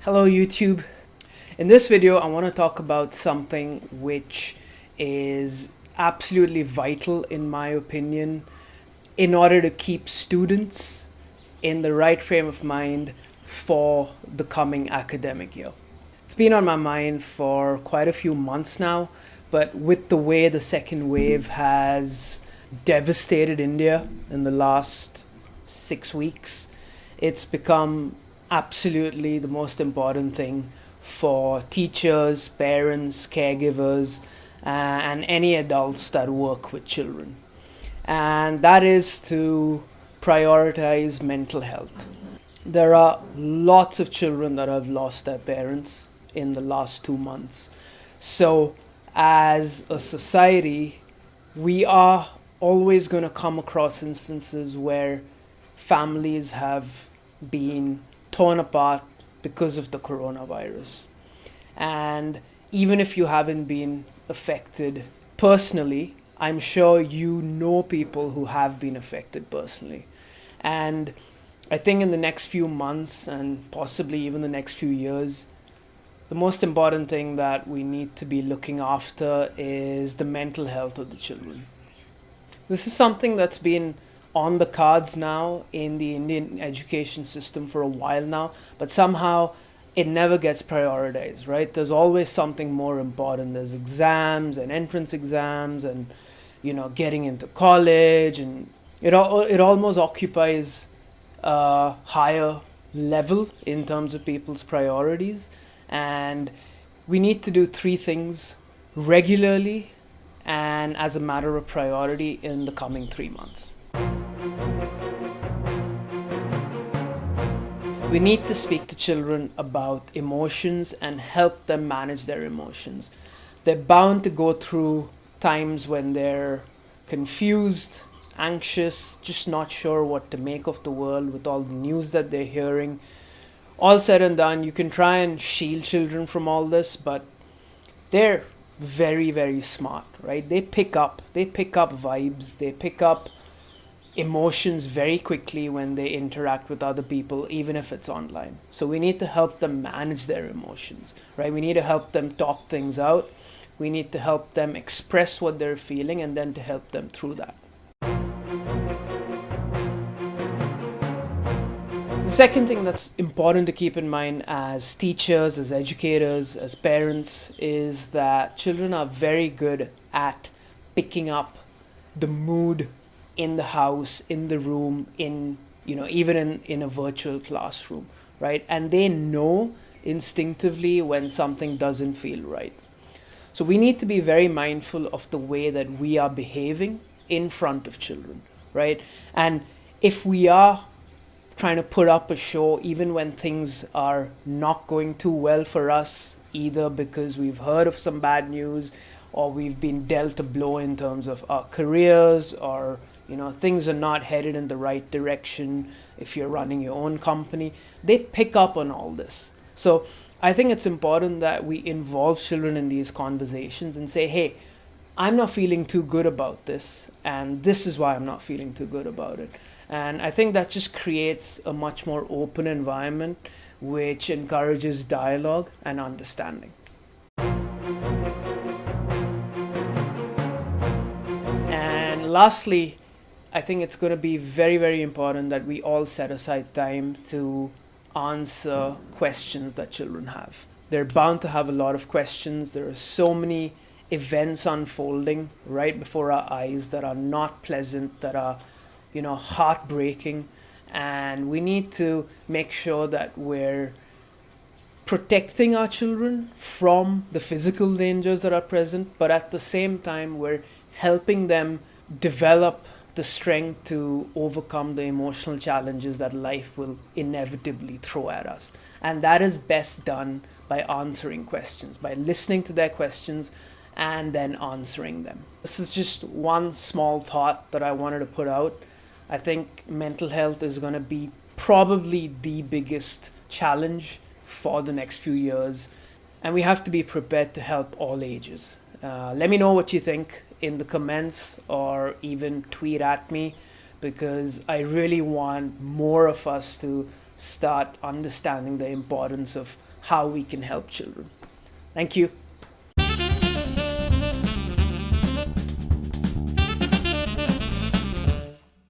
Hello YouTube. In this video, I want to talk about something which is absolutely vital in my opinion in order to keep students in the right frame of mind for the coming academic year. It's been on my mind for quite a few months now, but with the way the second wave has devastated India in the last 6 weeks, it's become absolutely the most important thing for teachers, parents, caregivers, and any adults that work with children. And that is to prioritize mental health. There are lots of children that have lost their parents in the last 2 months. So, as a society, we are always going to come across instances where families have been torn apart because of the coronavirus. And even if you haven't been affected personally, I'm sure you know people who have been affected personally. And I think in the next few months and possibly even the next few years, the most important thing that we need to be looking after is the mental health of the children. This is something that's been on the cards now in the Indian education system for a while now, but somehow it never gets prioritized, right? There's always something more important. There's exams and entrance exams and, getting into college, and it almost occupies a higher level in terms of people's priorities. And we need to do three things regularly and as a matter of priority in the coming 3 months. We need to speak to children about emotions and help them manage their emotions. They're bound to go through times when they're confused, anxious, just not sure what to make of the world with all the news that they're hearing. All said and done, you can try and shield children from all this, but they're very, very smart, right? They pick up vibes, they pick up emotions very quickly when they interact with other people, even if it's online. So we need to help them manage their emotions, right? We need to help them talk things out. We need to help them express what they're feeling and then to help them through that. The second thing that's important to keep in mind as teachers, as educators, as parents is that children are very good at picking up the mood in the house, in the room, even in a virtual classroom, right? And they know instinctively when something doesn't feel right. So we need to be very mindful of the way that we are behaving in front of children, right? And if we are trying to put up a show even when things are not going too well for us, either because we've heard of some bad news or we've been dealt a blow in terms of our careers, or things are not headed in the right direction if you're running your own company, they pick up on all this. So I think it's important that we involve children in these conversations and say, hey, I'm not feeling too good about this, and this is why I'm not feeling too good about it. And I think that just creates a much more open environment which encourages dialogue and understanding. And lastly, I think it's going to be very, very important that we all set aside time to answer questions that children have. They're bound to have a lot of questions. There are so many events unfolding right before our eyes that are not pleasant, that are, heartbreaking. And we need to make sure that we're protecting our children from the physical dangers that are present, but at the same time, we're helping them develop the strength to overcome the emotional challenges that life will inevitably throw at us. And that is best done by answering questions, by listening to their questions and then answering them. This is just one small thought that I wanted to put out. I think mental health is going to be probably the biggest challenge for the next few years, and we have to be prepared to help all ages. Let me know what you think in the comments or even tweet at me, because I really want more of us to start understanding the importance of how we can help children. Thank you.